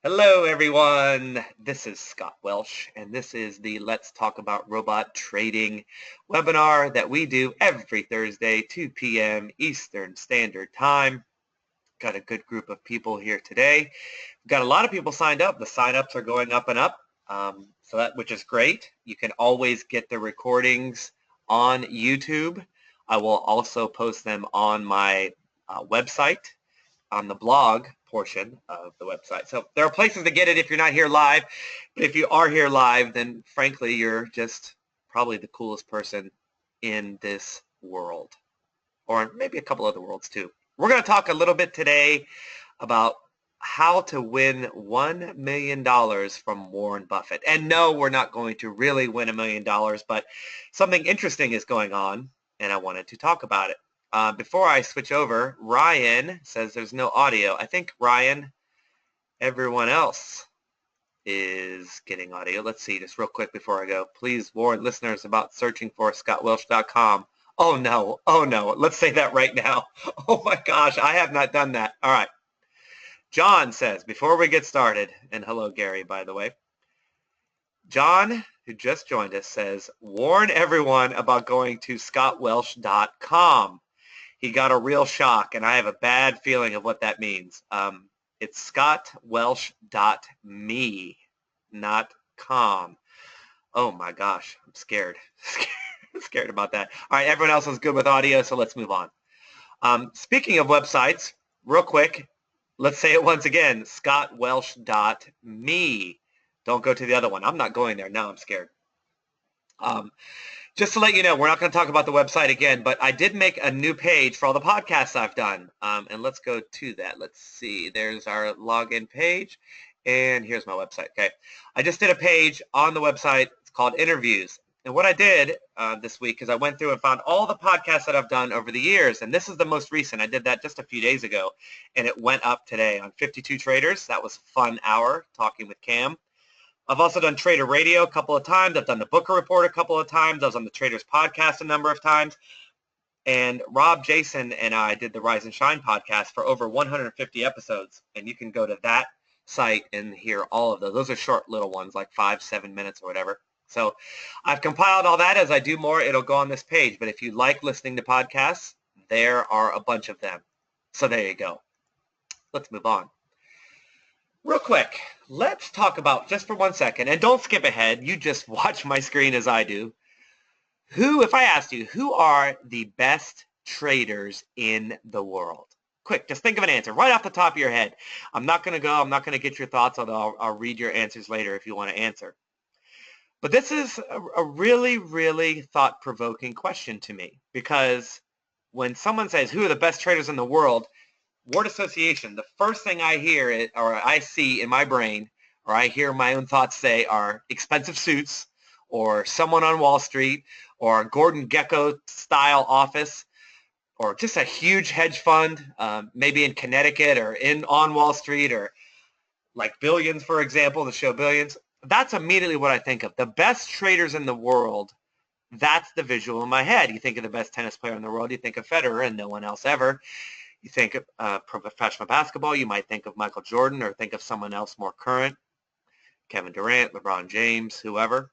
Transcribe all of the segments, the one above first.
Hello, everyone. This is Scott Welsh, and this is the Let's Talk About Robot Trading webinar that we do every Thursday, 2 p.m. Eastern Standard Time. Got a good group of people here today. We've got a lot of people signed up. The sign-ups are going up and up, which is great. You can always get the recordings on YouTube. I will also post them on my website, on the blog portion of the website. So there are places to get it if you're not here live. But if you are here live, then frankly, you're just probably the coolest person in this world, or maybe a couple other worlds too. We're going to talk a little bit today about how to win $1 million from Warren Buffett. And no, we're not going to really win $1 million, but something interesting is going on, and I wanted to talk about it. Before I switch over, Ryan says there's no audio. I think, Ryan, everyone else is getting audio. Let's see, just real quick before I go. Please warn listeners about searching for scottwelsh.com. Oh, no. Oh, no. Let's say that right now. Oh, my gosh. I have not done that. All right. John says, before we get started, and hello, Gary, by the way. John, who just joined us, says, warn everyone about going to scottwelsh.com. He got a real shock, and I have a bad feeling of what that means. It's scottwelsh.me, not com. Oh, my gosh. I'm scared. I'm scared about that. All right, everyone else is good with audio, so let's move on. Speaking of websites, real quick, let's say it once again, scottwelsh.me. Don't go to the other one. I'm not going there. Now I'm scared. Just to let you know, we're not going to talk about the website again, but I did make a new page for all the podcasts I've done. And let's go to that. Let's see. There's our login page. And here's my website. Okay. I just did a page on the website. It's called Interviews. And what I did this week is I went through and found all the podcasts that I've done over the years. And this is the most recent. I did that just a few days ago. And it went up today on 52 Traders. That was a fun hour talking with Cam. I've also done Trader Radio a couple of times. I've done the Booker Report a couple of times. I was on the Traders Podcast a number of times. And Rob, Jason, and I did the Rise and Shine podcast for over 150 episodes. And you can go to that site and hear all of those. Those are short little ones, like 5-7 minutes or whatever. So I've compiled all that. As I do more, it'll go on this page. But if you like listening to podcasts, there are a bunch of them. So there you go. Let's move on. Real quick, let's talk about, just for 1 second, and don't skip ahead, you just watch my screen as I do. If I asked you, who are the best traders in the world? Quick, just think of an answer right off the top of your head. I'm not going to get your thoughts, although I'll read your answers later if you want to answer. But this is a really, really thought-provoking question to me, because when someone says, who are the best traders in the world, word association, the first thing I hear or I see in my brain, or I hear my own thoughts say, are expensive suits, or someone on Wall Street, or a Gordon Gekko style office, or just a huge hedge fund, maybe in Connecticut or on Wall Street, or like Billions, for example, the show Billions. That's immediately what I think of. The best traders in the world, that's the visual in my head. You think of the best tennis player in the world, you think of Federer and no one else ever. You think of professional basketball, you might think of Michael Jordan, or think of someone else more current, Kevin Durant, LeBron James, whoever.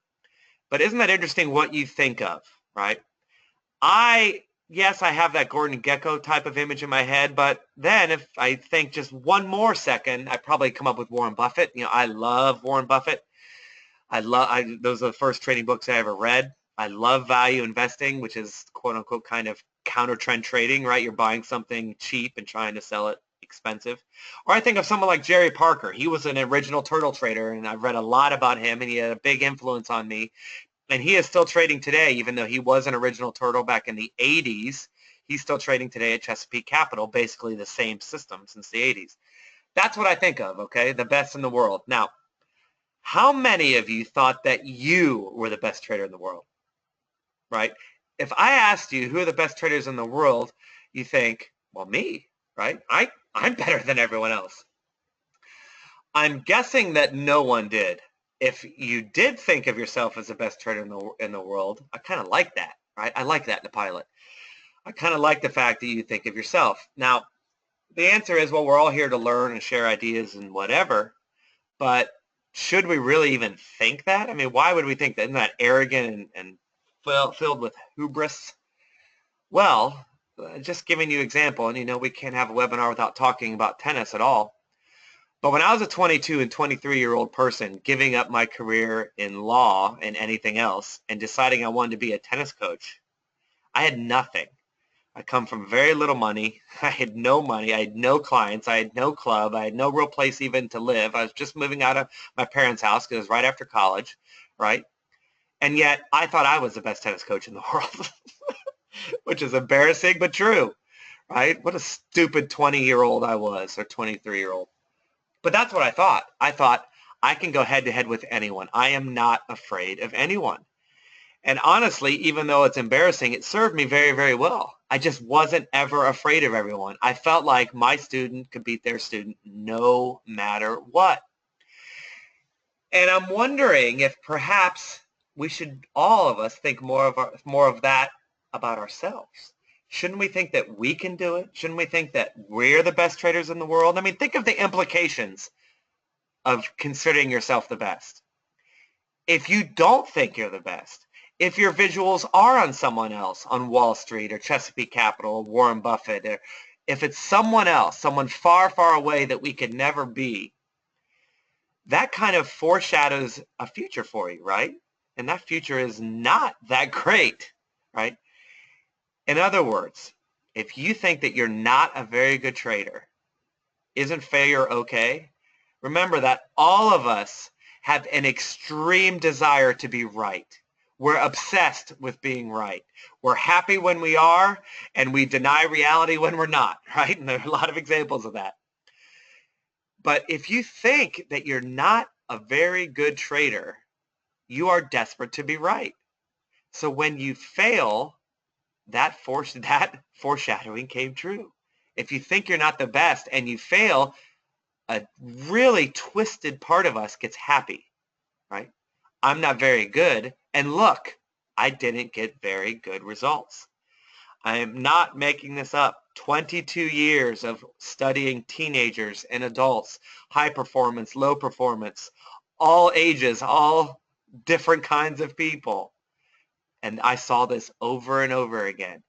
But isn't that interesting what you think of, right? Yes, I have that Gordon Gekko type of image in my head, but then if I think just one more second, I probably come up with Warren Buffett. I love Warren Buffett. Those are the first trading books I ever read. I love value investing, which is quote unquote kind of counter trend trading, right? You're buying something cheap and trying to sell it expensive. Or I think of someone like Jerry Parker. He was an original turtle trader, and I've read a lot about him, and he had a big influence on me. And he is still trading today, even though he was an original turtle back in the 80s. He's still trading today at Chesapeake Capital, basically the same system since the 80s. That's what I think of, okay? The best in the world. Now, how many of you thought that you were the best trader in the world, right? If I asked you who are the best traders in the world, you think, well, me, right? I'm better than everyone else. I'm guessing that no one did. If you did think of yourself as the best trader in the world, I kind of like that, right? I like that in a pilot. I kind of like the fact that you think of yourself. Now, the answer is, well, we're all here to learn and share ideas and whatever. But should we really even think that? I mean, why would we think that? Isn't that arrogant and filled with hubris? Well, just giving you an example, and we can't have a webinar without talking about tennis at all. But when I was a 22 and 23-year-old person giving up my career in law and anything else and deciding I wanted to be a tennis coach, I had nothing. I come from very little money. I had no money. I had no clients. I had no club. I had no real place even to live. I was just moving out of my parents' house because it was right after college, right? And yet I thought I was the best tennis coach in the world, which is embarrassing but true, right? What a stupid 20-year-old I was, or 23-year-old. But that's what I thought. I thought I can go head to head with anyone. I am not afraid of anyone. And honestly, even though it's embarrassing, it served me very, very well. I just wasn't ever afraid of everyone. I felt like my student could beat their student no matter what. And I'm wondering if perhaps we should, all of us, think more of that about ourselves. Shouldn't we think that we can do it? Shouldn't we think that we're the best traders in the world? I mean, think of the implications of considering yourself the best. If you don't think you're the best, if your visuals are on someone else, on Wall Street or Chesapeake Capital or Warren Buffett, or if it's someone else, someone far, far away that we could never be, that kind of foreshadows a future for you, right? And that future is not that great, right? In other words, if you think that you're not a very good trader, isn't failure okay? Remember that all of us have an extreme desire to be right. We're obsessed with being right. We're happy when we are, and we deny reality when we're not, right? And there are a lot of examples of that. But if you think that you're not a very good trader, you are desperate to be right. So when you fail, that foreshadowing came true. If you think you're not the best and you fail, a really twisted part of us gets happy, right? I'm not very good, and look, I didn't get very good results. I am not making this up. 22 years of studying teenagers and adults, high performance, low performance, all ages, all different kinds of people. And I saw this over and over again.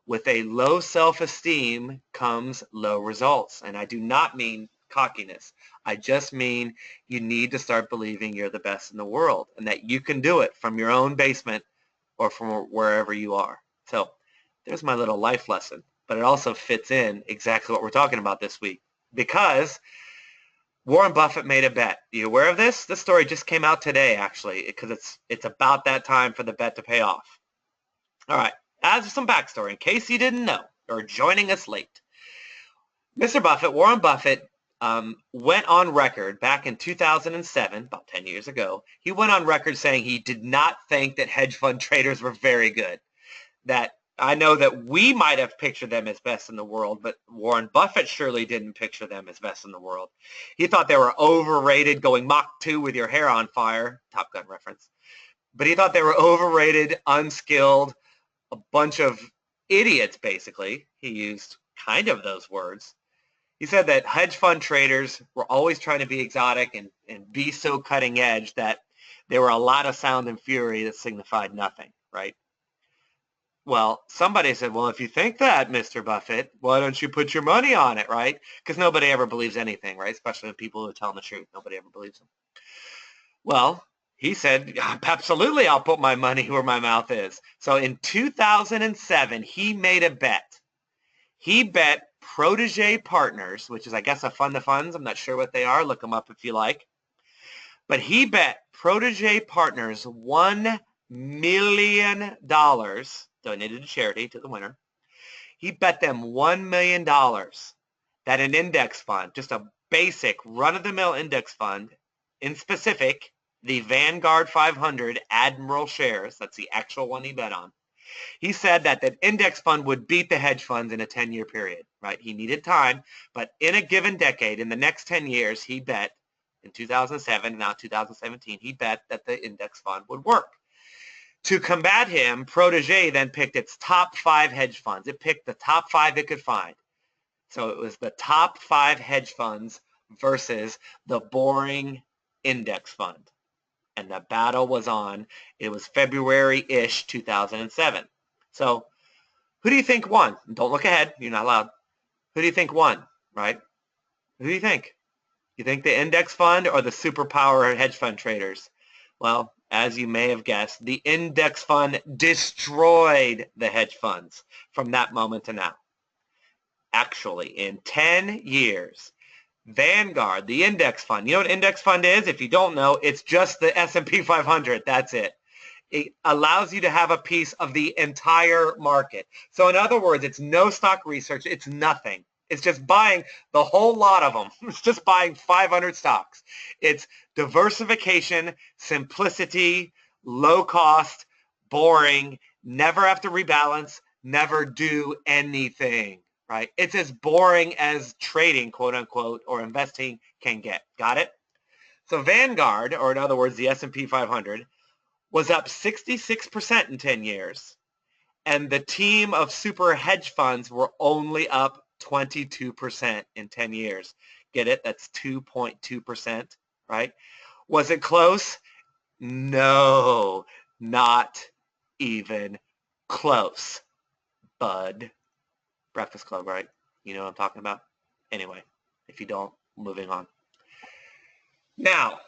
With a low self-esteem comes low results. And I do not mean cockiness. I just mean you need to start believing you're the best in the world and that you can do it from your own basement or from wherever you are. So there's my little life lesson, but it also fits in exactly what we're talking about this week because Warren Buffett made a bet. Are you aware of this? This story just came out today, actually, because it's about that time for the bet to pay off. All right. As some backstory, in case you didn't know or joining us late, Mr. Buffett, Warren Buffett, went on record back in 2007, about 10 years ago. He went on record saying he did not think that hedge fund traders were very good. That I know that we might have pictured them as best in the world, but Warren Buffett surely didn't picture them as best in the world. He thought they were overrated, going Mach 2 with your hair on fire, Top Gun reference. But he thought they were overrated, unskilled, a bunch of idiots, basically. He used kind of those words. He said that hedge fund traders were always trying to be exotic and be so cutting edge that there were a lot of sound and fury that signified nothing, right? Well, somebody said, well, if you think that, Mr. Buffett, why don't you put your money on it, right? Because nobody ever believes anything, right? Especially when people who are telling the truth. Nobody ever believes them. Well, he said, absolutely, I'll put my money where my mouth is. So in 2007, he made a bet. He bet Protege Partners, which is, I guess, a fund of funds. I'm not sure what they are. Look them up if you like. But he bet Protege Partners $1 million, donated to charity to the winner. He bet them $1 million that an index fund, just a basic run-of-the-mill index fund, in specific, the Vanguard 500 Admiral shares, that's the actual one he bet on. He said that the index fund would beat the hedge funds in a 10-year period, right? He needed time, but in a given decade, in the next 10 years, he bet, in 2007, now 2017, he bet that the index fund would work. To combat him, Protege then picked its top 5 hedge funds. It picked the top 5 it could find. So it was the top 5 hedge funds versus the boring index fund. And the battle was on. It was February-ish 2007. So who do you think won? Don't look ahead. You're not allowed. Who do you think won, right? Who do you think? You think the index fund or the superpower hedge fund traders? Well, as you may have guessed, the index fund destroyed the hedge funds from that moment to now. Actually, in 10 years, Vanguard, the index fund. You know what index fund is? If you don't know, it's just the S&P 500. That's it. It allows you to have a piece of the entire market. So in other words, it's no stock research. It's nothing. It's just buying the whole lot of them. It's just buying 500 stocks. It's diversification, simplicity, low cost, boring, never have to rebalance, never do anything, right? It's as boring as trading, quote unquote, or investing can get. Got it? So Vanguard, or in other words, the S&P 500, was up 66% in 10 years. And the team of super hedge funds were only up 22% in 10 years. Get it? That's 2.2%, right? Was it close? No, not even close, bud. Breakfast Club, right? You know what I'm talking about? Anyway, if you don't, moving on. Now,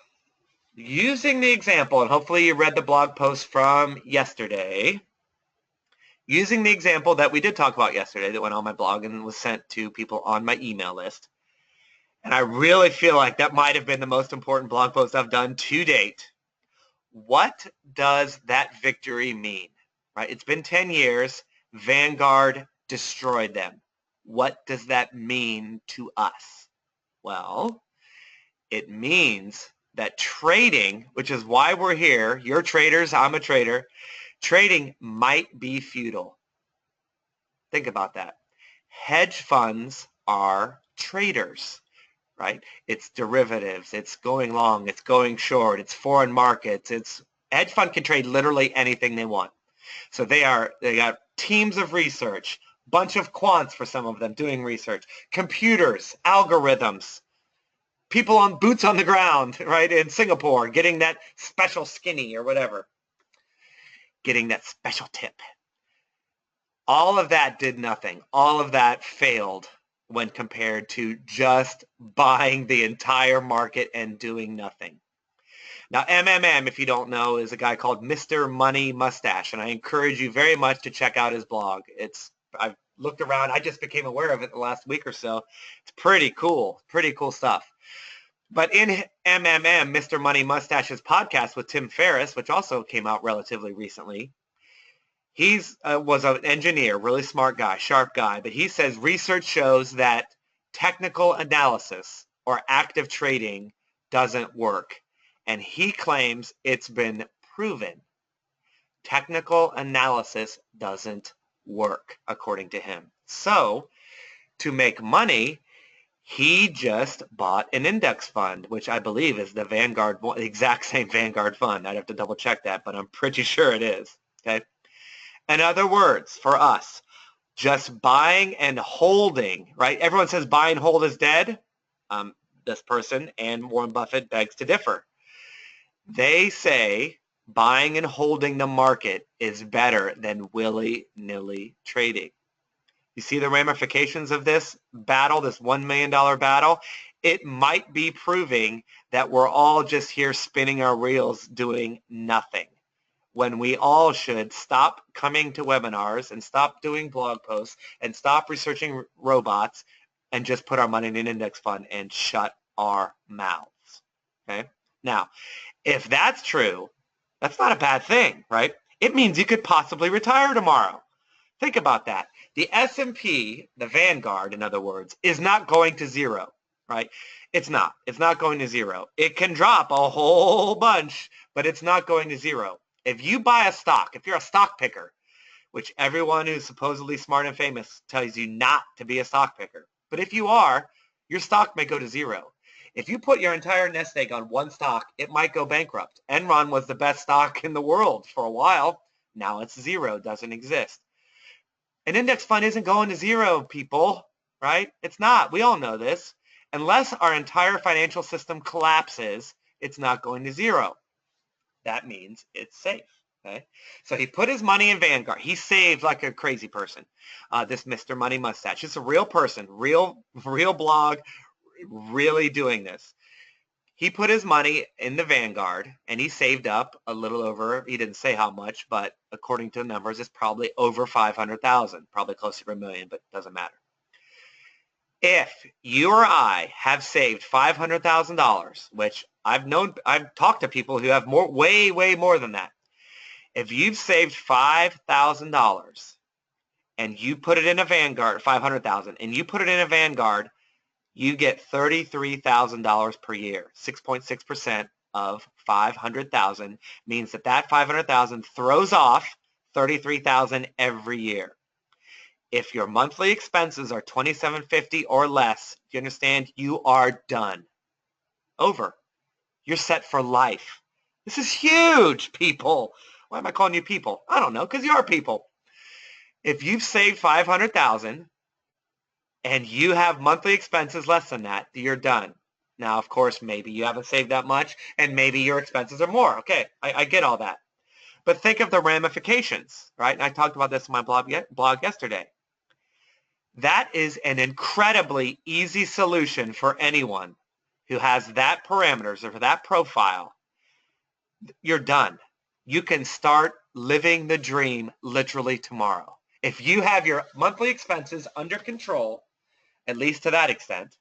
using the example, and hopefully you read the blog post from yesterday, using the example that we did talk about yesterday that went on my blog and was sent to people on my email list, and I really feel like that might have been the most important blog post I've done to date. What does that victory mean? Right? It's been 10 years. Vanguard destroyed them. What does that mean to us? Well, it means that trading, which is why we're here, you're traders, I'm a trader, trading might be futile. Think about that. Hedge funds are traders, right? It's derivatives, it's going long, it's going short, it's foreign markets, hedge fund can trade literally anything they want. So they got teams of research, bunch of quants for some of them doing research, computers, algorithms, people on boots on the ground, right, in Singapore, getting that special skinny or whatever, getting that special tip. All of that did nothing. All of that failed when compared to just buying the entire market and doing nothing. Now, MMM, if you don't know, is a guy called Mr. Money Mustache, and I encourage you very much to check out his blog. I've looked around. I just became aware of it the last week or so. It's pretty cool stuff. But in MMM, Mr. Money Mustache's podcast with Tim Ferriss, which also came out relatively recently, he was an engineer, really smart guy, sharp guy, but he says research shows that technical analysis or active trading doesn't work. And he claims it's been proven. Technical analysis doesn't work, according to him. So, to make money, he just bought an index fund, which I believe is the Vanguard, the exact same Vanguard fund. I'd have to double check that, but I'm pretty sure it is. Okay. In other words, for us, just buying and holding, right? Everyone says buy and hold is dead. This person and Warren Buffett begs to differ. They say buying and holding the market is better than willy-nilly trading. You see the ramifications of this battle, this $1 million battle? It might be proving that we're all just here spinning our reels doing nothing, when we all should stop coming to webinars and stop doing blog posts and stop researching robots and just put our money in an index fund and shut our mouths. Okay? Now, if that's true, that's not a bad thing, right? It means you could possibly retire tomorrow. Think about that. The S&P, the Vanguard, in other words, is not going to zero, right? It's not. It's not going to zero. It can drop a whole bunch, but it's not going to zero. If you buy a stock, if you're a stock picker, which everyone who's supposedly smart and famous tells you not to be a stock picker, but if you are, your stock may go to zero. If you put your entire nest egg on one stock, it might go bankrupt. Enron was the best stock in the world for a while. Now it's zero, doesn't exist. An index fund isn't going to zero, people, right? It's not. We all know this. Unless our entire financial system collapses, It's not going to zero. That means it's safe. Okay, so he put his money in Vanguard. He saved like a crazy person. This Mr. Money Mustache. It's a real person, real blog, really doing this. He put his money in the Vanguard, and he saved up a little over, he didn't say how much, but according to the numbers, it's probably over 500,000, probably closer to $1 million, but it doesn't matter. If you or I have saved $500,000, which I've talked to people who have way more than that. If you've saved $5,000 and you put it in a Vanguard, 500,000, and you put it in a Vanguard, you get $33,000 per year. 6.6% of 500,000 means that 500,000 throws off 33,000 every year. If your monthly expenses are $2,750 or less, do you understand? You are done. Over. You're set for life. This is huge, people. Why am I calling you people? I don't know, because you are people. If you've saved $500,000 and you have monthly expenses less than that, you're done. Now, of course, maybe you haven't saved that much, and maybe your expenses are more. Okay, I get all that. But think of the ramifications, right? And I talked about this in my blog yesterday. That is an incredibly easy solution for anyone who has that parameters or that profile. You're done. You can start living the dream literally tomorrow. If you have your monthly expenses under control, at least to that extent,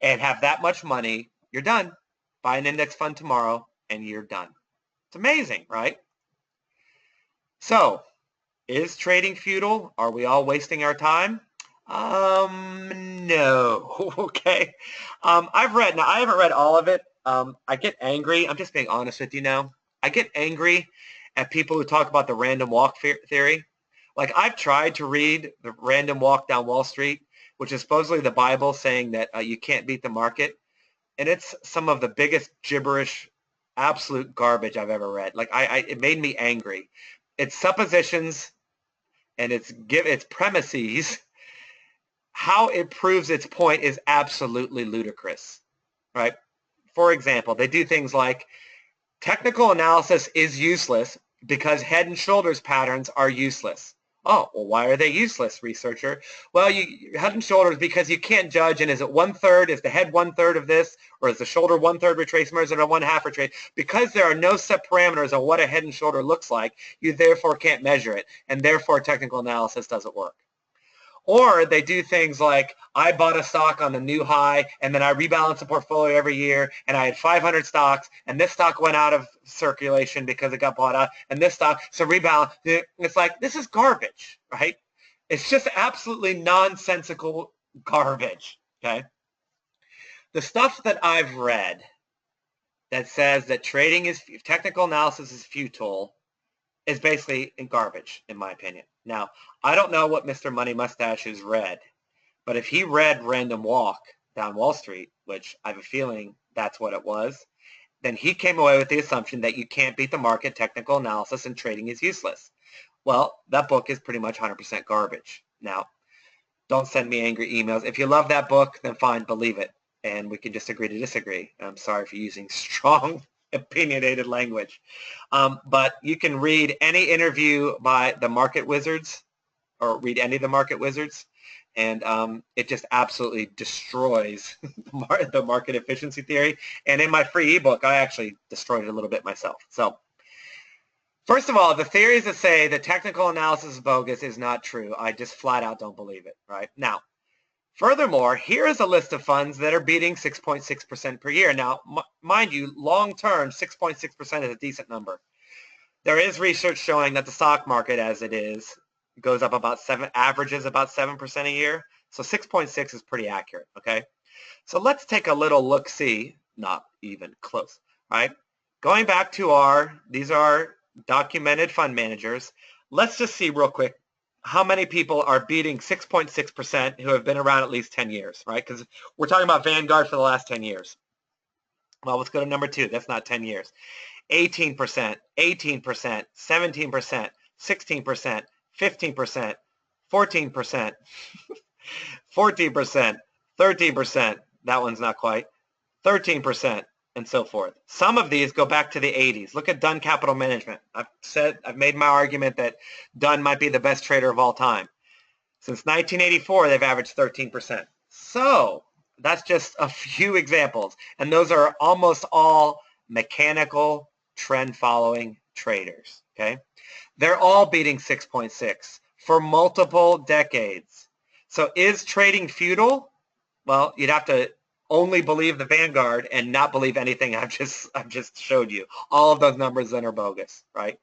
and have that much money, you're done. Buy an index fund tomorrow and you're done. It's amazing, right? So, is trading futile? Are we all wasting our time? No. Okay. I haven't read all of it. I get angry. I'm just being honest with you now. I get angry at people who talk about the random walk theory. Like, I've tried to read the Random Walk Down Wall Street, which is supposedly the Bible saying that you can't beat the market. And it's some of the biggest gibberish, absolute garbage I've ever read. Like, it made me angry. It's suppositions and its premises. How it proves its point is absolutely ludicrous, right? For example, they do things like technical analysis is useless because head and shoulders patterns are useless. Oh, well, why are they useless, researcher? Well, head and shoulders because you can't judge, and is it 1/3, is the head 1/3 of this, or is the shoulder 1/3 retracement, or is it a 1/2 retrace? Because there are no set parameters on what a head and shoulder looks like, you therefore can't measure it, and therefore technical analysis doesn't work. Or they do things like, I bought a stock on the new high, and then I rebalance the portfolio every year, and I had 500 stocks, and this stock went out of circulation because it got bought out, and this stock, so rebalance. It's like, this is garbage, right? It's just absolutely nonsensical garbage, okay? The stuff that I've read that says that technical analysis is futile is basically garbage, in my opinion. Now, I don't know what Mr. Money Mustache has read, but if he read Random Walk Down Wall Street, which I have a feeling that's what it was, then he came away with the assumption that you can't beat the market, technical analysis, and trading is useless. Well, that book is pretty much 100% garbage. Now, don't send me angry emails. If you love that book, then fine, believe it, and we can just agree to disagree. I'm sorry for using strong opinionated language. But you can read any interview by the market wizards or read any of the market wizards, and it just absolutely destroys the market efficiency theory. And in my free ebook, I actually destroyed it a little bit myself. So first of all, the theories that say that technical analysis is bogus is not true. I just flat out don't believe it, right? Now, furthermore, here is a list of funds that are beating 6.6% per year. Now, mind you, long-term, 6.6% is a decent number. There is research showing that the stock market, as it is, goes up about averages about 7% a year. So 6.6 is pretty accurate, okay? So let's take a little look-see, not even close, right? Going back to these are documented fund managers. Let's just see real quick how many people are beating 6.6% who have been around at least 10 years, right? Because we're talking about Vanguard for the last 10 years. Well, let's go to number 2. That's not 10 years. 18%, 18%, 17%, 16%, 15%, 14%, 14%, 13%. That one's not quite. 13%, and so forth. Some of these go back to the 80s. Look at Dunn Capital Management. I've made my argument that Dunn might be the best trader of all time. Since 1984, they've averaged 13%. So that's just a few examples. And those are almost all mechanical trend following traders. Okay. They're all beating 6.6 for multiple decades. So is trading futile? Well, you'd have to only believe the Vanguard and not believe anything I've just showed you. All of those numbers then are bogus, right?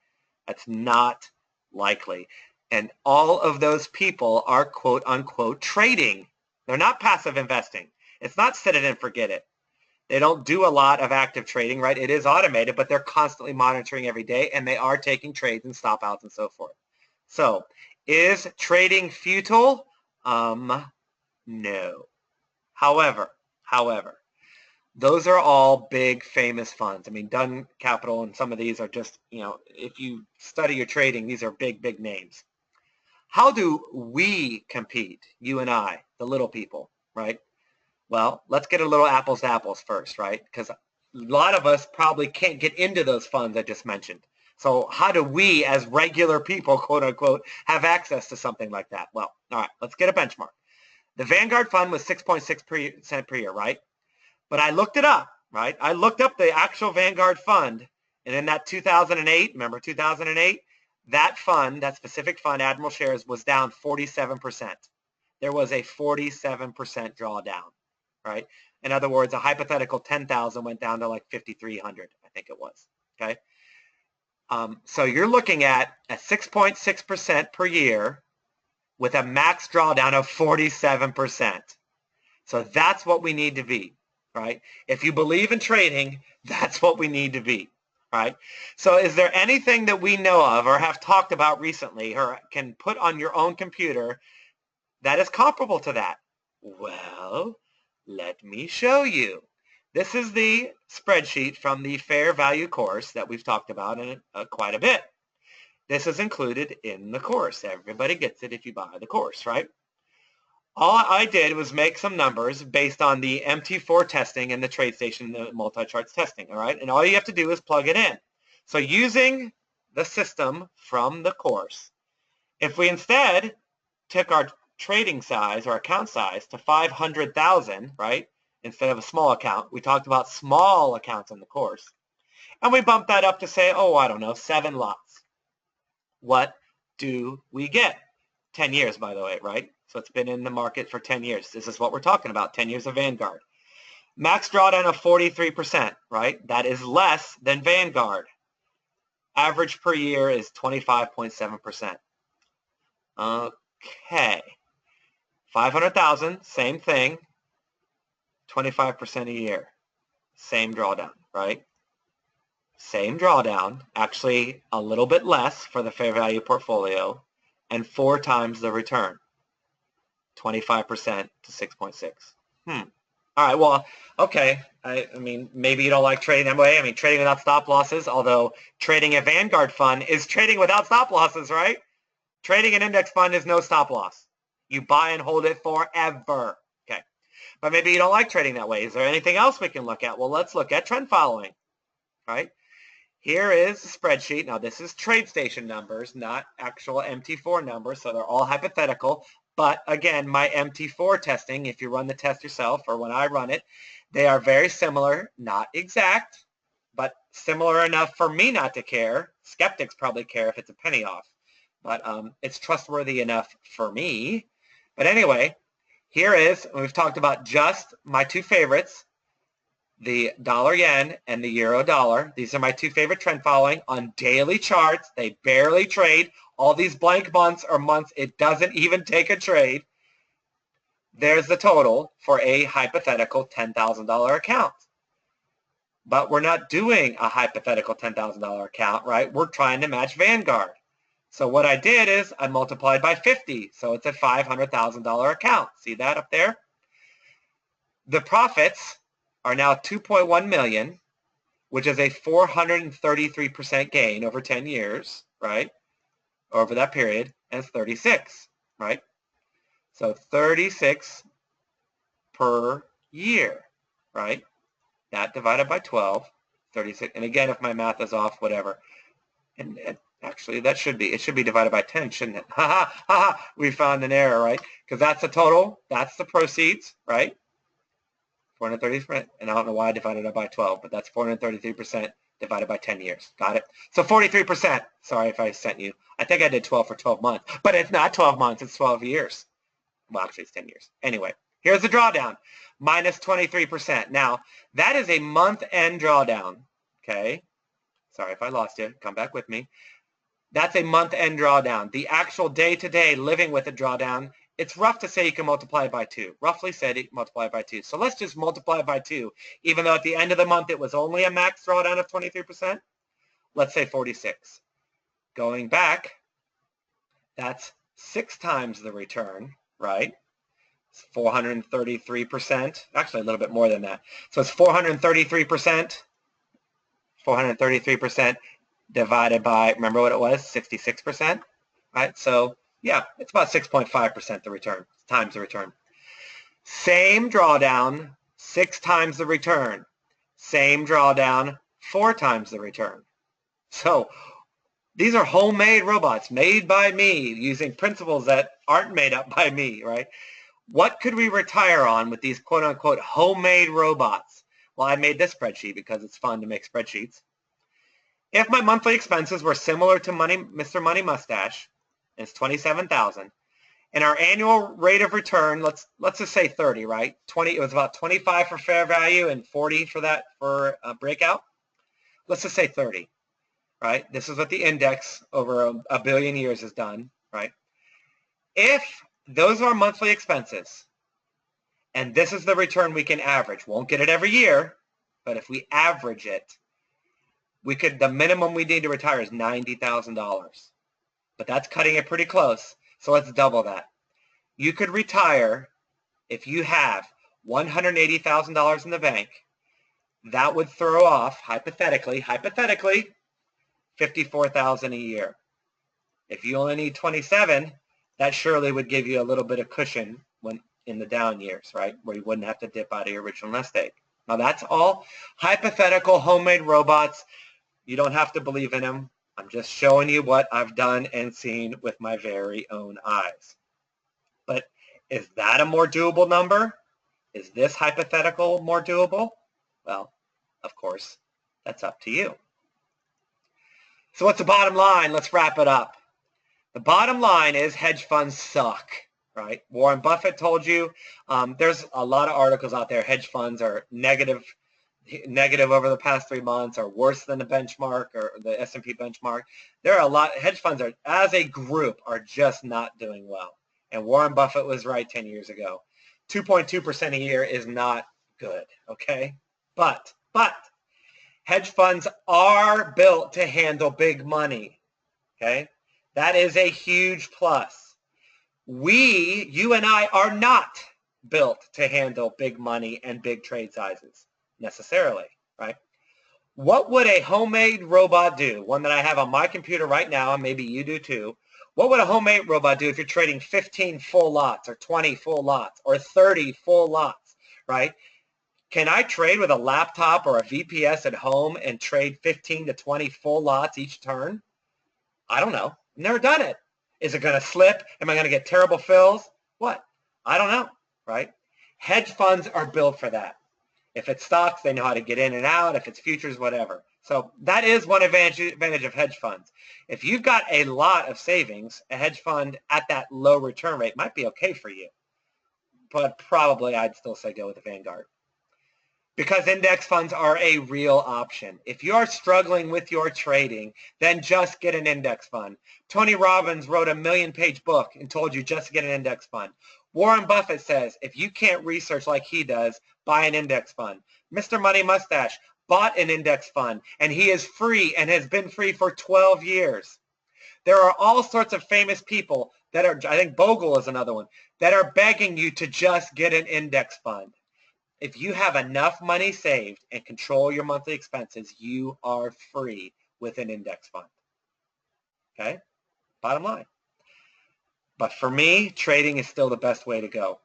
That's not likely. And all of those people are quote unquote trading. They're not passive investing. It's not set it and forget it. They don't do a lot of active trading, right? It is automated, but they're constantly monitoring every day, and they are taking trades and stop outs and so forth. So is trading futile? No. However, those are all big famous funds. I mean, Dunn Capital and some of these are just, if you study your trading, these are big names. How do we compete, you and I, the little people, right? Well, let's get a little apples to apples first, right? Because a lot of us probably can't get into those funds I just mentioned. So how do we, as regular people, quote unquote, have access to something like that? Well, all right, let's get a benchmark. The Vanguard fund was 6.6% per year, right? But I looked it up, right? I looked up the actual Vanguard fund, and in that 2008, remember 2008? That fund, that specific fund, Admiral Shares, was down 47%. There was a 47% drawdown, right? In other words, a hypothetical 10,000 went down to like 5,300, I think it was, okay? So you're looking at a 6.6% per year with a max drawdown of 47%. So that's what we need to be, right? If you believe in trading, that's what we need to be, right? So is there anything that we know of or have talked about recently or can put on your own computer that is comparable to that? Well, let me show you. This is the spreadsheet from the fair value course that we've talked about in quite a bit. This is included in the course. Everybody gets it if you buy the course, right? All I did was make some numbers based on the MT4 testing and the TradeStation, the multi-charts testing, all right? And all you have to do is plug it in. So using the system from the course, if we instead took our trading size or account size to 500,000, right? Instead of a small account, we talked about small accounts in the course. And we bumped that up to say, I don't know, 7 lots. What do we get? 10 years, by the way, right? So it's been in the market for 10 years. This is what we're talking about, 10 years of Vanguard. Max drawdown of 43%, right? That is less than Vanguard. Average per year is 25.7%. Okay. 500,000, same thing. 25% a year. Same drawdown, right? Same drawdown, actually a little bit less for the fair value portfolio, and 4 times the return, 25% to 6.6. All right, well, okay. I mean, maybe you don't like trading that way. I mean, trading without stop losses, although trading a Vanguard fund is trading without stop losses, right? Trading an index fund is no stop loss. You buy and hold it forever. Okay. But maybe you don't like trading that way. Is there anything else we can look at? Well, let's look at trend following, right? Here is the spreadsheet. Now, this is TradeStation numbers, not actual MT4 numbers, so they're all hypothetical. But again, my MT4 testing, if you run the test yourself or when I run it, they are very similar, not exact, but similar enough for me not to care. Skeptics probably care if it's a penny off, but it's trustworthy enough for me. But anyway, here is, we've talked about just my 2 favorites, the dollar yen and the euro dollar. These are my 2 favorite trend following on daily charts. They barely trade. All these blank months or months, it doesn't even take a trade. There's the total for a hypothetical $10,000 account. But we're not doing a hypothetical $10,000 account, right? We're trying to match Vanguard. So what I did is I multiplied by 50. So it's a $500,000 account. See that up there? The profits are now 2.1 million, which is a 433% gain over 10 years, right? Over that period, and it's 36, right? So 36 per year, right? that divided by 12, 36. And again, if my math is off, whatever. And actually, it should be divided by 10, shouldn't it? Ha ha ha ha. We found an error, right? Because that's the total. That's the proceeds, right? 433%. And I don't know why I divided it by 12, but that's 433% divided by 10 years. Got it? So 43%. Sorry if I sent you. I think I did 12 for 12 months, but it's not 12 months. It's 12 years. Well, actually, it's 10 years. Anyway, here's the drawdown, minus 23%. Now, that is a month-end drawdown, okay? Sorry if I lost you. Come back with me. That's a month-end drawdown. The actual day-to-day living with a drawdown, it's rough to say you can multiply it by 2. Roughly said, you multiply it by 2. So let's just multiply it by 2. Even though at the end of the month it was only a max drawdown of 23%, let's say 46. Going back, that's 6 times the return, right? It's 433%. Actually, a little bit more than that. So it's 433%. 433% divided by, remember what it was? 66%, right? So yeah, it's about 6.5% the return, times the return. Same drawdown, 6 times the return. Same drawdown, 4 times the return. So these are homemade robots made by me using principles that aren't made up by me, right? What could we retire on with these quote-unquote homemade robots? Well, I made this spreadsheet because it's fun to make spreadsheets. If my monthly expenses were similar to Mr. Money Mustache, and it's $27,000, and our annual rate of return, let's just say 30, right? It was about 25 for fair value and 40 for that for breakout. Let's just say 30, right? This is what the index over a billion years has done, right? If those are monthly expenses, and this is the return we can average, won't get it every year, but if we average it, the minimum we need to retire is $90,000. But that's cutting it pretty close. So let's double that. You could retire if you have $180,000 in the bank. That would throw off, hypothetically, $54,000 a year. If you only need 27, that surely would give you a little bit of cushion when in the down years, right? Where you wouldn't have to dip out of your original nest egg. Now that's all hypothetical homemade robots. You don't have to believe in them. I'm just showing you what I've done and seen with my very own eyes. But is that a more doable number? Is this hypothetical more doable? Well, of course, that's up to you. So what's the bottom line? Let's wrap it up. The bottom line is hedge funds suck, right? Warren Buffett told you. There's a lot of articles out there. Hedge funds are negative over the past 3 months, or worse than the benchmark or the S&P benchmark. There are a lot. Hedge funds are, as a group, are just not doing well. And Warren Buffett was right 10 years ago. 2.2% a year is not good, okay? But hedge funds are built to handle big money, okay? That is a huge plus. You and I are not built to handle big money and big trade sizes necessarily, right? What would a homemade robot do? One that I have on my computer right now, and maybe you do too. What would a homemade robot do if you're trading 15 full lots or 20 full lots or 30 full lots, right? Can I trade with a laptop or a VPS at home and trade 15 to 20 full lots each turn? I don't know. I've never done it. Is it going to slip? Am I going to get terrible fills? What? I don't know, right? Hedge funds are built for that. If it's stocks, they know how to get in and out. If it's futures, whatever. So that is one advantage of hedge funds. If you've got a lot of savings, a hedge fund at that low return rate might be okay for you. But probably I'd still say go with the Vanguard. Because index funds are a real option. If you are struggling with your trading, then just get an index fund. Tony Robbins wrote a 1,000,000-page book and told you just get an index fund. Warren Buffett says if you can't research like he does, buy an index fund. Mr. Money Mustache bought an index fund, and he is free and has been free for 12 years. There are all sorts of famous people that are, I think Bogle is another one, that are begging you to just get an index fund. If you have enough money saved and control your monthly expenses, you are free with an index fund. Okay? Bottom line. But for me, trading is still the best way to go.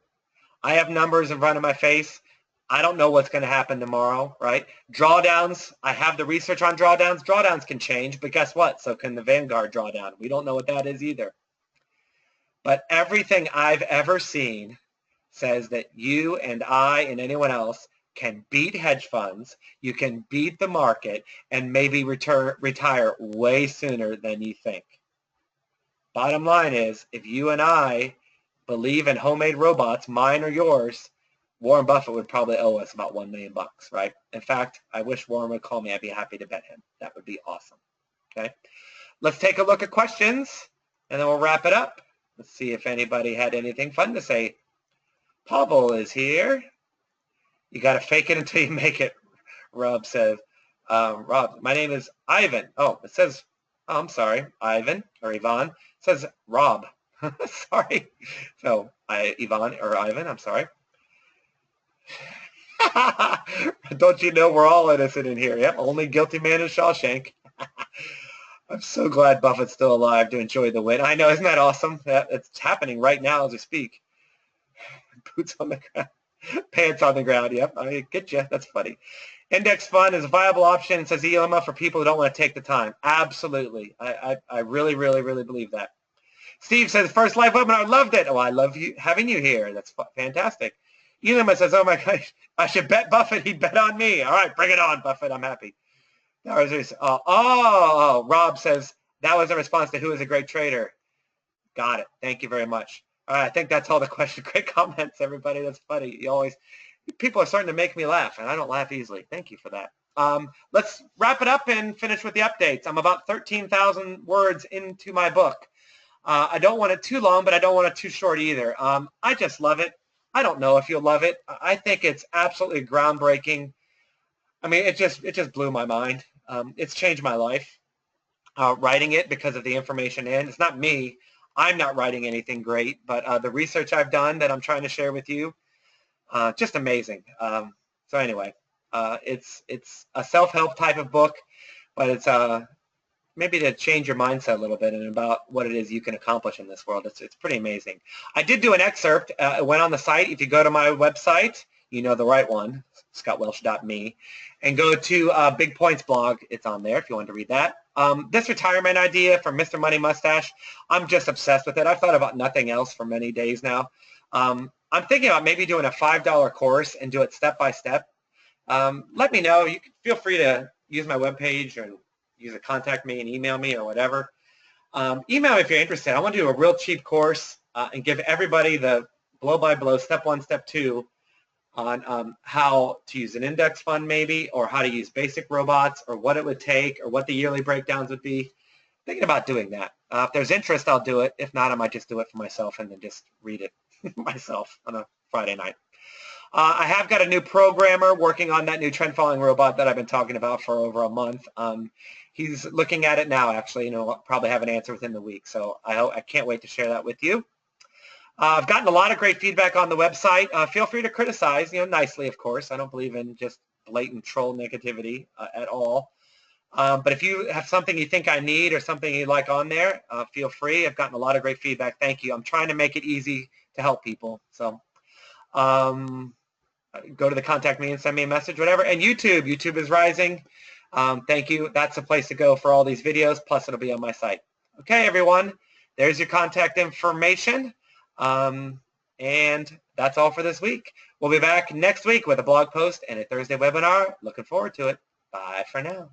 I have numbers in front of my face. I don't know what's going to happen tomorrow, right? Drawdowns, I have the research on drawdowns. Drawdowns can change, but guess what? So can the Vanguard drawdown. We don't know what that is either. But everything I've ever seen says that you and I and anyone else can beat hedge funds, you can beat the market, and maybe retire way sooner than you think. Bottom line is, if you and I believe in homemade robots, mine or yours, Warren Buffett would probably owe us about $1 million, right? In fact, I wish Warren would call me. I'd be happy to bet him. That would be awesome. Okay. Let's take a look at questions, and then we'll wrap it up. Let's see if anybody had anything fun to say. Pavel is here. You got to fake it until you make it, Rob says. Rob, my name is Ivan. Oh, it says, oh, I'm sorry, Ivan or Ivan. It says Rob. Sorry. So, Ivan or Ivan, I'm sorry. Don't you know we're all innocent in here? Yep, only guilty man in Shawshank. I'm so glad Buffett's still alive to enjoy the win. I know, isn't that awesome? It's happening right now as we speak. Boots on the ground. Pants on the ground. Yep, I get you. That's funny. Index fund is a viable option, it says ELMA, for people who don't want to take the time. Absolutely. I really, really, really believe that. Steve says, first live webinar, loved it. Oh, I love you having you here. That's fantastic. ELMA says, oh my gosh, I should bet Buffett. He'd bet on me. All right, bring it on, Buffett. I'm happy. Rob says, that was a response to who is a great trader. Got it. Thank you very much. All right, I think that's all the questions. Great comments, everybody. That's funny. People are starting to make me laugh, and I don't laugh easily. Thank you for that. Let's wrap it up and finish with the updates. I'm about 13,000 words into my book. I don't want it too long, but I don't want it too short either. I just love it. I don't know if you'll love it. I think it's absolutely groundbreaking. I mean, it just blew my mind. It's changed my life writing it because of the information in. It's not me. I'm not writing anything great, but the research I've done that I'm trying to share with you, just amazing. So anyway, it's a self-help type of book, but it's maybe to change your mindset a little bit and about what it is you can accomplish in this world. It's pretty amazing. I did do an excerpt. It went on the site. If you go to my website, you know the right one, scottwelsh.me, and go to Big Points blog. It's on there if you want to read that. This retirement idea from Mr. Money Mustache, I'm just obsessed with it. I've thought about nothing else for many days now. I'm thinking about maybe doing a $5 course and do it step by step. Let me know. You can feel free to use my webpage or use a contact me and email me or whatever. Email me if you're interested. I want to do a real cheap course and give everybody the blow-by-blow, step one, step two on how to use an index fund maybe, or how to use basic robots, or what it would take, or what the yearly breakdowns would be. Thinking about doing that. If there's interest, I'll do it. If not, I might just do it for myself and then just read it myself on a Friday night. I have got a new programmer working on that new trend following robot that I've been talking about for over a month. He's looking at it now, actually. I'll probably have an answer within the week. So I can't wait to share that with you. I've gotten a lot of great feedback on the website. Feel free to criticize, nicely, of course. I don't believe in just blatant troll negativity at all. But if you have something you think I need or something you'd like on there, feel free. I've gotten a lot of great feedback. Thank you. I'm trying to make it easy to help people. So go to the contact me and send me a message, whatever. And YouTube is rising. Thank you. That's the place to go for all these videos. Plus, it'll be on my site. Okay, everyone. There's your contact information. And that's all for this week. We'll be back next week with a blog post and a Thursday webinar. Looking forward to it. Bye for now.